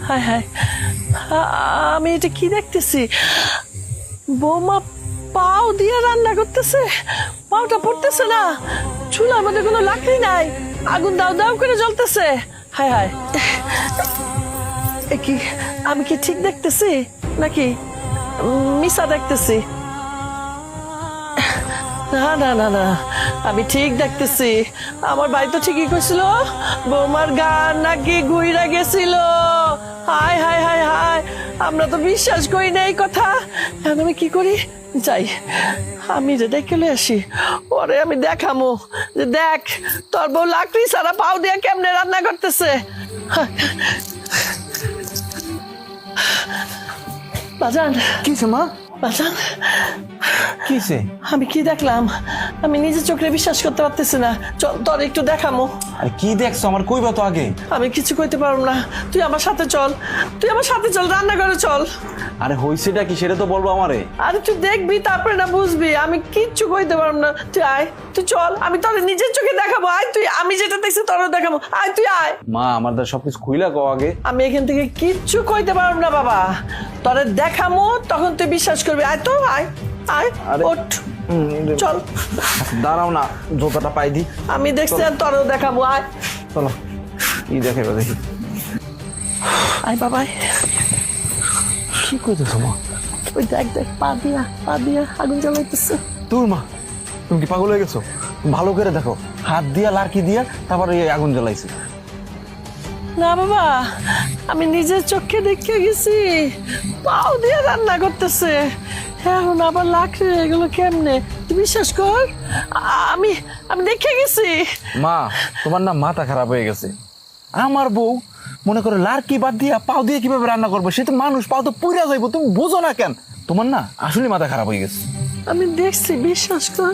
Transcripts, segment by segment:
হায় হায়, আমি এটা কি দেখতেছি? বৌমা পাও দিয়ে রান্না করতেছে, পাওটা পড়তেছে না, চুলার মধ্যে কোনো লাকড়ি নাই, আগুন দাও দাও করে জ্বলতেছে। হায় হায়, কি আমি কি ঠিক দেখতেছি নাকি মিশা দেখতেছি? না না না না, আমি ঠিক দেখতেছি। আমার ভাই তো ঠিকই কইছিল বৌমার গান নাকি ঘুইরা গেছিল। হায় হায় হায় হায়, আমরা তো বিশ্বাস করি না এই কথা। এখন আমি কি করি? যাই, আমি যে দেখে আসি, ওরে আমি দেখামো যে দেখ তোর বউ লাকড়ি সারা পাও দিয়া কেমনে রান্না করতেছে। বাজান কিসে মা? বাজান, কিসে? আমি কি দেখলাম আমি নিজের চোখে বিশ্বাস করতে পারতেছি না। চল তোর একটু দেখামো। আরে কি দেখছো? আমার কইবা তো আগে। আমি কিছু কইতে পারবো না, তুই আমার সাথে চল, তুই আমার সাথে চল, রান্নাঘরে চল। আরে হইছেটা কি সেটা তো বলবো আমারে। আরে তুই দেখবি তারপরে না বুঝবি, আমি কিচ্ছু কইতে পারবো না। তুই আয়, তুই চল, আমি তোর নিজের চোখে দেখাবো। আয় তুই, আমি যেটা দেখছি তোরও দেখাবো। আয় তুই আয়। মা আমাদের সবকিছু খুইলা কও আগে। আমি এখান থেকে কিচ্ছু কইতে পারবো না বাবা, তোরে দেখামো তখন তুই বিশ্বাস করবি। আয় তো, আয় আয়, আরে, ওঠ, চল। দাঁড়াও না, জুতাটা পাই দি। আমি দেখছি আর তোরও দেখাবো। আয় চলো, কি দেখে দেখি। আয় বাবাই। কি কইতেছো মা? ওই দেখ দেখ, পা দিয়া আগুন জ্বালাইতেছে। তোর মা, তুমি কি পাগল হয়ে গেছো? ভালো করে দেখো, হাত দিয়া লাড়কি দিয়া তারপরে এই আগুন জ্বালাইছে। না বাবা, আমি নিজের চোখে দেখে গেছি পাও দিয়ে রান্না করতেছে। এখন আবার লাকড়ি এগুলো কেমনে? তুই বিশ্বাস কর, আমি আমি দেখে গেছি। মা তোমার না মাথা খারাপ হয়ে গেছে। আমার বউ মনে করে লাড়কি বাদ দিয়া পাও দিয়ে কিভাবে রান্না করবো? সে তো মানুষ, পাও তো পুড়া যাইবো। তুমি বোঝো না কেন? তোমার না আসলে মাথা খারাপ হয়ে গেছে। আমি দেখছি, বিশ্বাস কর,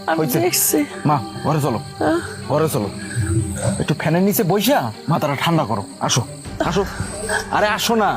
আমি হয়েছে? দেখছি। মা ঘরে চলো, আহ, ঘরে চলো, একটু ফ্যানের নিচে বইসা মাথাটা ঠান্ডা করো। আসো আসো, আরে আসো না।